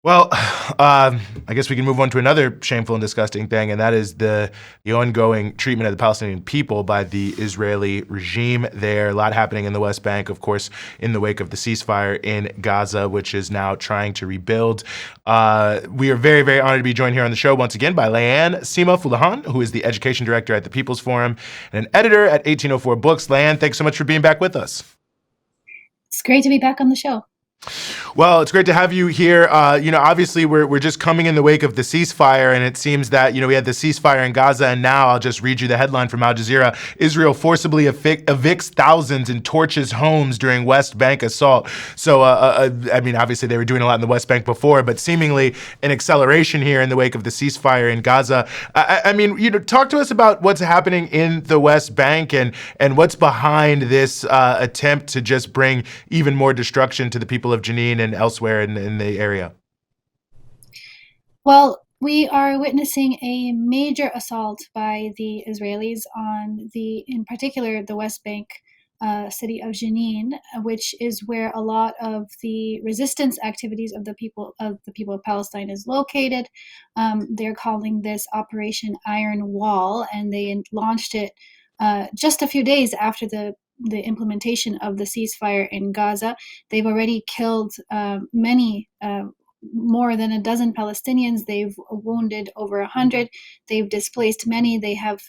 Well, I guess we can move on to another shameful and disgusting thing, and that is the ongoing treatment of the Palestinian people by the Israeli regime there. A lot happening in the West Bank, of course, in the wake of the ceasefire in Gaza, which is now trying to rebuild. We are very, very honored to be joined here on the show once again by Layan Sima Fuleihan, who is the education director at the People's Forum and an editor at 1804 Books. Layan, thanks so much for being back with us. It's great to be back on the show. Well, it's great to have you here. Obviously, we're just coming in the wake of the ceasefire, and it seems that, we had the ceasefire in Gaza, and now I'll just read you the headline from Al Jazeera. Israel forcibly evicts thousands and torches homes during West Bank assault. So, obviously, they were doing a lot in the West Bank before, but seemingly an acceleration here in the wake of the ceasefire in Gaza. Talk to us about what's happening in the West Bank and what's behind this attempt to just bring even more destruction to the people of Janine and elsewhere in the area. Well, we are witnessing a major assault by the Israelis on in particular, the West Bank city of Jenin, which is where a lot of the resistance activities of the people of Palestine is located. They're calling this Operation Iron Wall, and they launched it just a few days after the implementation of the ceasefire in Gaza. They've already killed many, more than a dozen Palestinians. They've wounded over 100. They've displaced many. They have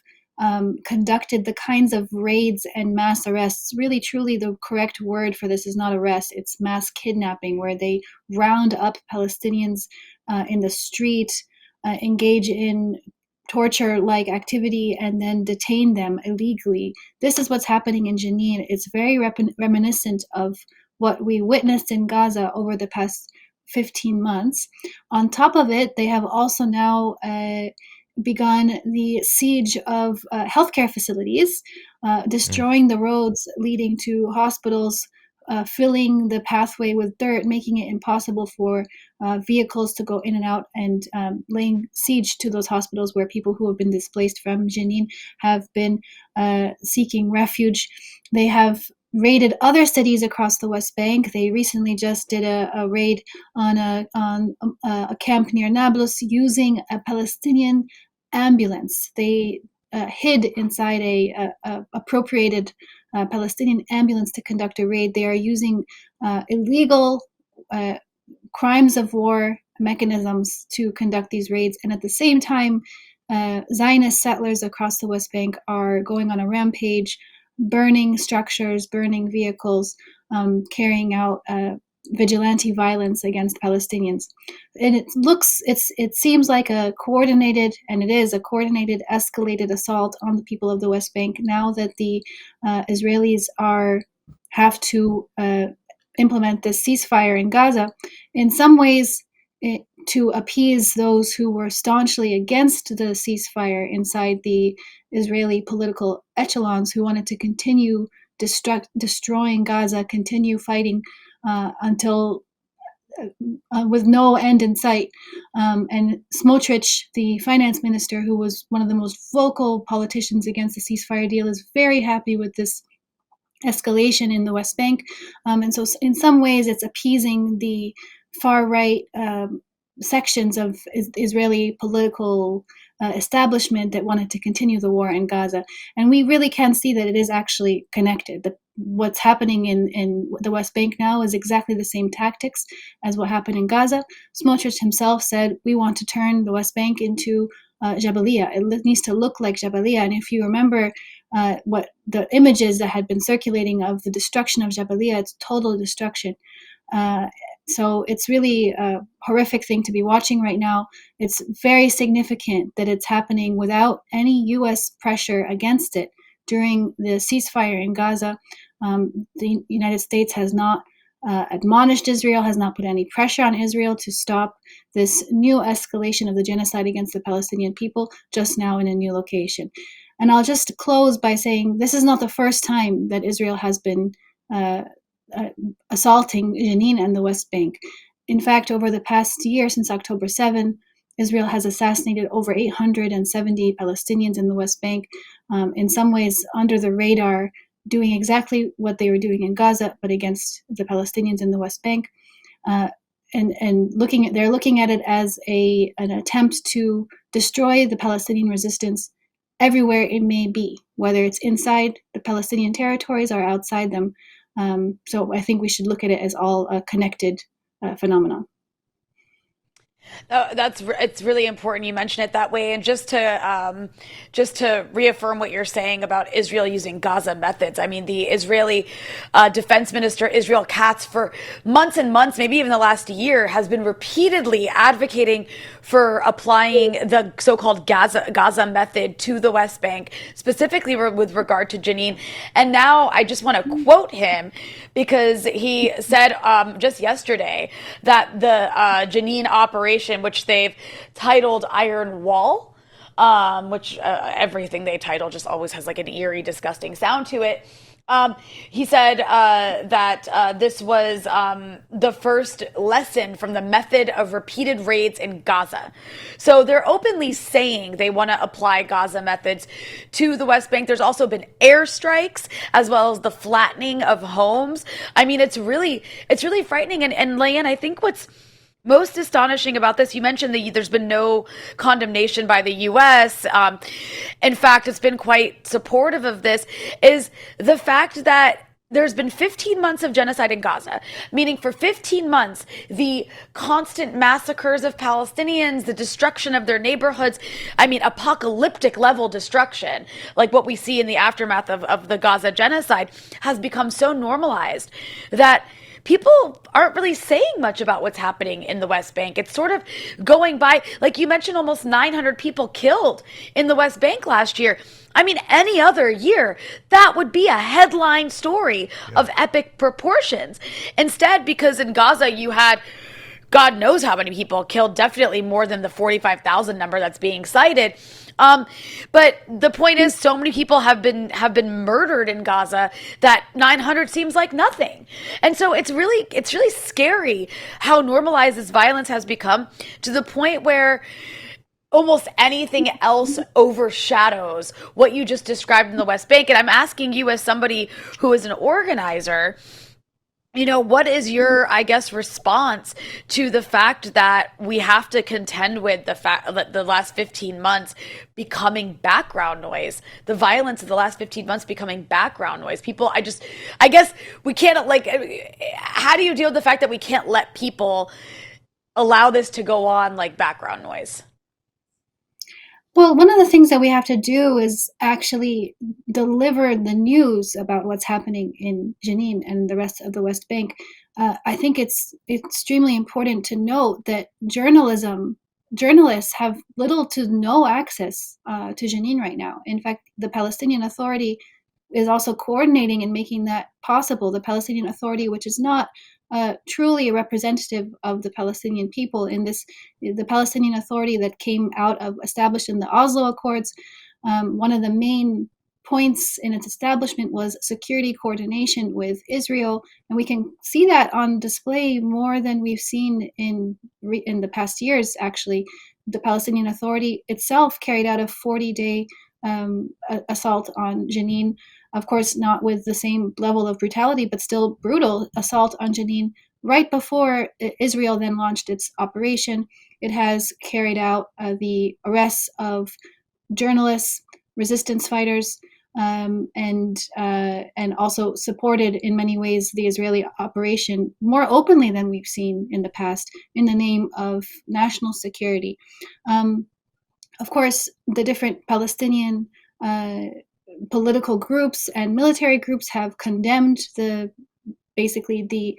conducted the kinds of raids and mass arrests. Really, truly, the correct word for this is not arrest, it's mass kidnapping, where they round up Palestinians in the street, engage in torture-like activity, and then detain them illegally. This is what's happening in Jenin. It's very reminiscent of what we witnessed in Gaza over the past 15 months. On top of it, they have also now begun the siege of healthcare facilities, destroying the roads leading to hospitals, filling the pathway with dirt, making it impossible for vehicles to go in and out, and laying siege to those hospitals where people who have been displaced from Jenin have been seeking refuge. They have raided other cities across the West Bank. They recently just did a raid on a camp near Nablus using a Palestinian ambulance. They hid inside a appropriated Palestinian ambulance to conduct a raid. They are using illegal crimes of war mechanisms to conduct these raids. And at the same time, Zionist settlers across the West Bank are going on a rampage, burning structures, burning vehicles, carrying out vigilante violence against Palestinians. And it seems like a coordinated, and it is a coordinated, escalated assault on the people of the West Bank now that the Israelis have to implement this ceasefire in Gaza. In some ways, to appease those who were staunchly against the ceasefire inside the Israeli political echelons, who wanted to continue destroying Gaza, continue fighting until with no end in sight. And Smotrich, the finance minister, who was one of the most vocal politicians against the ceasefire deal, is very happy with this escalation in the West Bank. And so in some ways, it's appeasing the far-right sections of Israeli political establishment that wanted to continue the war in Gaza. And we really can see that it is actually connected. What's happening in the West Bank now is exactly the same tactics as what happened in Gaza. Smotrich himself said, we want to turn the West Bank into Jabalia. It needs to look like Jabalia. And if you remember what the images that had been circulating of the destruction of Jabalia, it's total destruction. So it's really a horrific thing to be watching right now. It's very significant that it's happening without any U.S. pressure against it during the ceasefire in Gaza. The United States has not admonished Israel, has not put any pressure on Israel to stop this new escalation of the genocide against the Palestinian people, just now in a new location. And I'll just close by saying this is not the first time that Israel has been assaulting Jenin and the West Bank. In fact, over the past year, since October 7, Israel has assassinated over 870 Palestinians in the West Bank, in some ways under the radar, doing exactly what they were doing in Gaza, but against the Palestinians in the West Bank. and they're looking at it as an attempt to destroy the Palestinian resistance everywhere it may be, whether it's inside the Palestinian territories or outside them. So I think we should look at it as all a connected phenomenon. It's really important you mention it that way. And just to reaffirm what you're saying about Israel using Gaza methods, I mean, the Israeli defense minister Israel Katz, for months and months, maybe even the last year, has been repeatedly advocating for applying the so-called Gaza method to the West Bank, specifically with regard to Janine. And now I just want to quote him, because he said just yesterday that the Janine operation, which they've titled Iron Wall, which everything they title just always has like an eerie, disgusting sound to it. He said that this was the first lesson from the method of repeated raids in Gaza. So they're openly saying they want to apply Gaza methods to the West Bank. There's also been airstrikes as well as the flattening of homes. I mean, it's really frightening. And Layan, I think what's most astonishing about this, you mentioned that there's been no condemnation by the U.S. In fact, it's been quite supportive of this, is the fact that there's been 15 months of genocide in Gaza, meaning for 15 months, the constant massacres of Palestinians, the destruction of their neighborhoods, I mean, apocalyptic level destruction, like what we see in the aftermath of the Gaza genocide, has become so normalized that people aren't really saying much about what's happening in the West Bank. It's sort of going by, like you mentioned, almost 900 people killed in the West Bank last year. I mean, any other year, that would be a headline story of epic proportions. Instead, because in Gaza you had God knows how many people killed, definitely more than the 45,000 number that's being cited. But the point is, so many people have been murdered in Gaza that 900 seems like nothing. And so it's really scary how normalized this violence has become, to the point where almost anything else overshadows what you just described in the West Bank. And I'm asking you, as somebody who is an organizer, what is your, I guess, response to the fact that we have to contend with the fact that the last 15 months becoming background noise, the violence of the last 15 months becoming background noise? I guess we can't, how do you deal with the fact that we can't let people allow this to go on like background noise? Well, one of the things that we have to do is actually deliver the news about what's happening in Jenin and the rest of the West Bank. I think it's extremely important to note that journalists have little to no access to Jenin right now. In fact, the Palestinian Authority is also coordinating and making that possible. The Palestinian Authority, which is not truly a representative of the Palestinian people in this, the Palestinian Authority that came out of, established in the Oslo Accords. One of the main points in its establishment was security coordination with Israel, and we can see that on display more than we've seen in the past years. Actually, the Palestinian Authority itself carried out a 40-day assault on Jenin. Of course, not with the same level of brutality, but still brutal assault on Jenin. Right before Israel then launched its operation, it has carried out the arrests of journalists, resistance fighters, and also supported in many ways the Israeli operation more openly than we've seen in the past, in the name of national security. Of course, the different Palestinian political groups and military groups have condemned basically the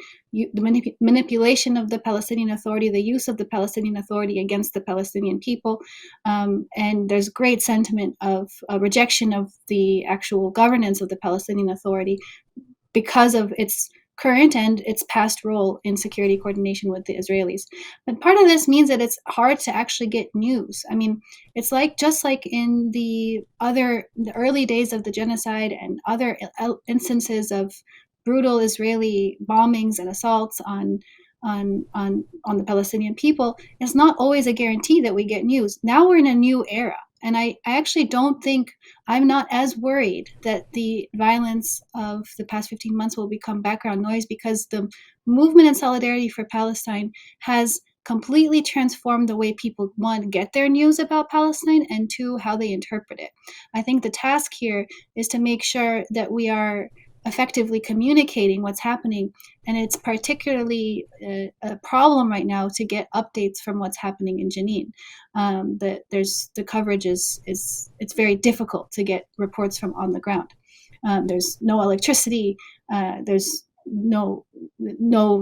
manipulation of the Palestinian Authority, the use of the Palestinian Authority against the Palestinian people. And there's great sentiment of rejection of the actual governance of the Palestinian Authority because of its current and its past role in security coordination with the Israelis. But part of this means that it's hard to actually get news. I mean, it's just like in the early days of the genocide and other instances of brutal Israeli bombings and assaults on the Palestinian people. It's not always a guarantee that we get news. Now we're in a new era. And I actually don't think, I'm not as worried that the violence of the past 15 months will become background noise, because the movement in solidarity for Palestine has completely transformed the way people, one, get their news about Palestine, and two, how they interpret it. I think the task here is to make sure that we are effectively communicating what's happening, and it's particularly a problem right now to get updates from what's happening in Jenin. The coverage is it's very difficult to get reports from on the ground. There's no electricity. There's no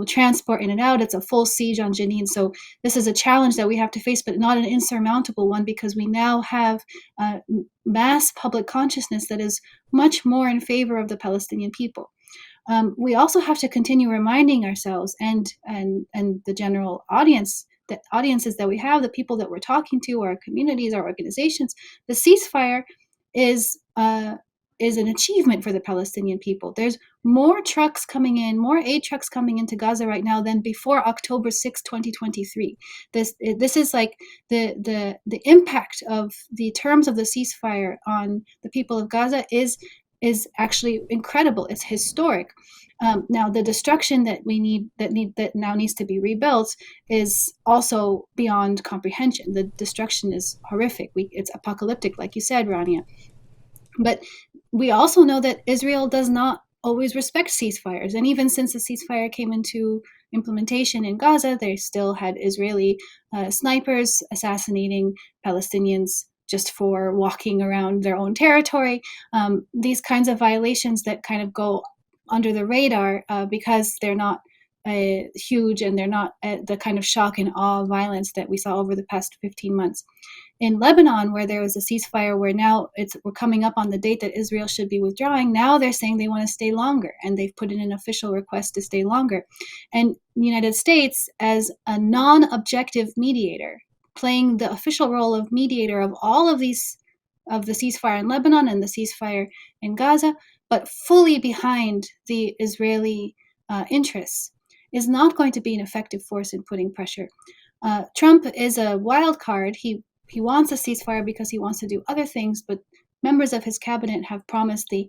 transport in and out. It's a full siege on Jenin. So this is a challenge that we have to face, but not an insurmountable one, because we now have mass public consciousness that is much more in favor of the Palestinian people. We also have to continue reminding ourselves and the general audience, the audiences that we have, the people that we're talking to, our communities, our organizations, the ceasefire is an achievement for the Palestinian people. There's more trucks coming in, more aid trucks coming into Gaza right now than before October 6, 2023. This is like the impact of the terms of the ceasefire on the people of Gaza is actually incredible. It's historic. Now, the destruction that now needs to be rebuilt is also beyond comprehension. The destruction is horrific. It's apocalyptic, like you said, Rania. But we also know that Israel does not always respect ceasefires. And even since the ceasefire came into implementation in Gaza, they still had Israeli snipers assassinating Palestinians just for walking around their own territory. These kinds of violations that kind of go under the radar because they're not huge, and they're not the kind of shock and awe violence that we saw over the past 15 months. In Lebanon, where there was a ceasefire, where now we're coming up on the date that Israel should be withdrawing, now they're saying they want to stay longer, and they've put in an official request to stay longer. And the United States, as a non-objective mediator, playing the official role of mediator of all of these, of the ceasefire in Lebanon and the ceasefire in Gaza, but fully behind the Israeli interests, is not going to be an effective force in putting pressure. Trump is a wild card. He wants a ceasefire because he wants to do other things, but members of his cabinet have promised the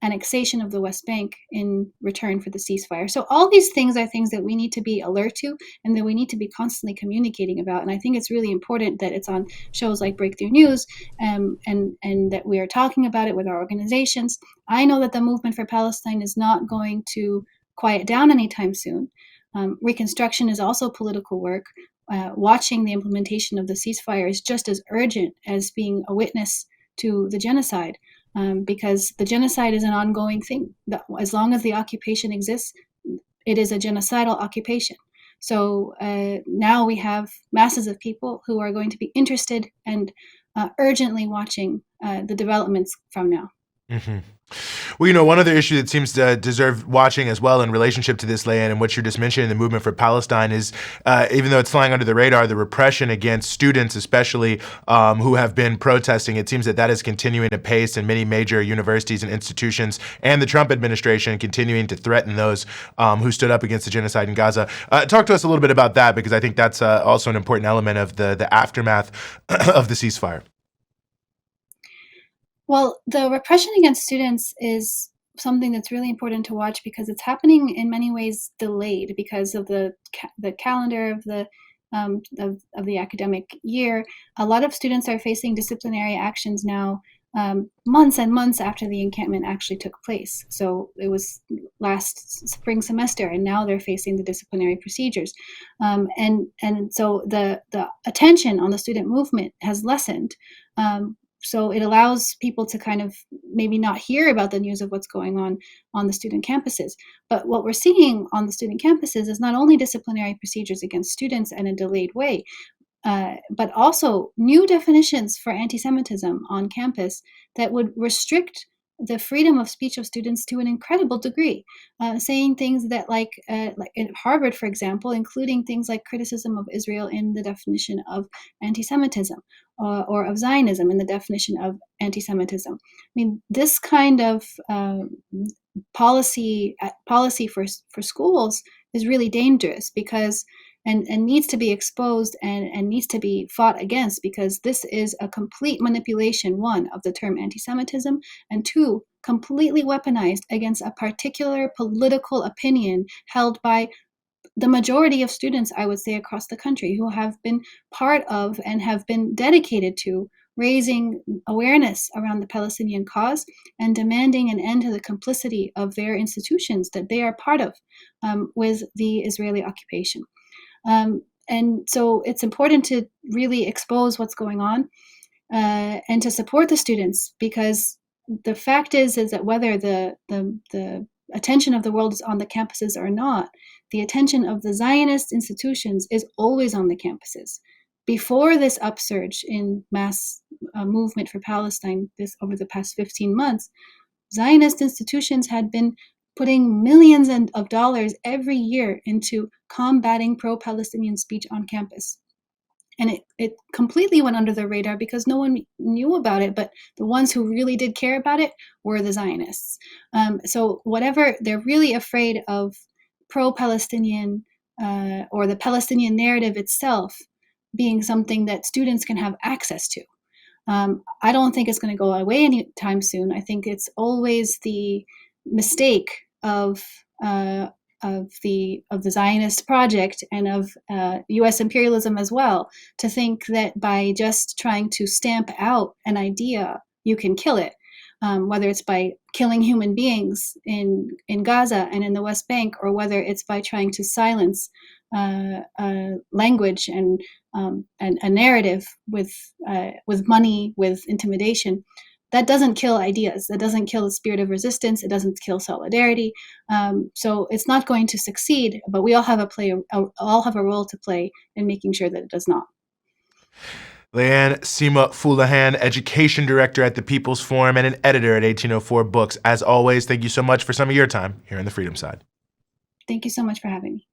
annexation of the West Bank in return for the ceasefire. So all these things are things that we need to be alert to, and that we need to be constantly communicating about. And I think it's really important that it's on shows like Breakthrough News, and that we are talking about it with our organizations. I know that the movement for Palestine is not going to quiet down anytime soon. Reconstruction is also political work. Watching the implementation of the ceasefire is just as urgent as being a witness to the genocide, because the genocide is an ongoing thing. As long as the occupation exists, it is a genocidal occupation. So now we have masses of people who are going to be interested and urgently watching the developments from now. Mm-hmm. Well, one other issue that seems to deserve watching as well in relationship to this, Layan, and what you're just mentioning, the movement for Palestine, is even though it's flying under the radar, the repression against students, especially who have been protesting. It seems that is continuing apace in many major universities and institutions, and the Trump administration continuing to threaten those who stood up against the genocide in Gaza. Talk to us a little bit about that, because I think that's also an important element of the aftermath of the ceasefire. Well, the repression against students is something that's really important to watch, because it's happening in many ways delayed because of the calendar of the academic year. A lot of students are facing disciplinary actions now, months and months after the encampment actually took place. So it was last spring semester, and now they're facing the disciplinary procedures. And so the attention on the student movement has lessened. So it allows people to kind of maybe not hear about the news of what's going on the student campuses. But what we're seeing on the student campuses is not only disciplinary procedures against students in a delayed way, but also new definitions for anti-Semitism on campus that would restrict the freedom of speech of students to an incredible degree, saying things that like at Harvard, for example, including things like criticism of Israel in the definition of anti-Semitism, or of Zionism in the definition of anti-Semitism. I mean, this kind of policy for schools is really dangerous, because and needs to be exposed and needs to be fought against, because this is a complete manipulation, one, of the term anti-Semitism, and two, completely weaponized against a particular political opinion held by the majority of students, I would say, across the country who have been part of and have been dedicated to raising awareness around the Palestinian cause and demanding an end to the complicity of their institutions that they are part of with the Israeli occupation. And so it's important to really expose what's going on and to support the students, because the fact is that whether the attention of the world is on the campuses or not, the attention of the Zionist institutions is always on the campuses. Before this upsurge in mass movement for Palestine over the past 15 months, Zionist institutions had been putting millions of dollars every year into combating pro-Palestinian speech on campus. And it completely went under the radar because no one knew about it, but the ones who really did care about it were the Zionists. So whatever, they're really afraid of pro-Palestinian or the Palestinian narrative itself being something that students can have access to. I don't think it's going to go away anytime soon. I think it's always the mistake of the Zionist project and of U.S. imperialism as well, to think that by just trying to stamp out an idea, you can kill it, whether it's by killing human beings in Gaza and in the West Bank, or whether it's by trying to silence language and a narrative with money, with intimidation. That doesn't kill ideas. That doesn't kill the spirit of resistance. It doesn't kill solidarity. So it's not going to succeed. But we all have a role to play in making sure that it does not. Layan Sima Fuleihan, Education Director at the People's Forum and an editor at 1804 Books. As always, thank you so much for some of your time here on the Freedom Side. Thank you so much for having me.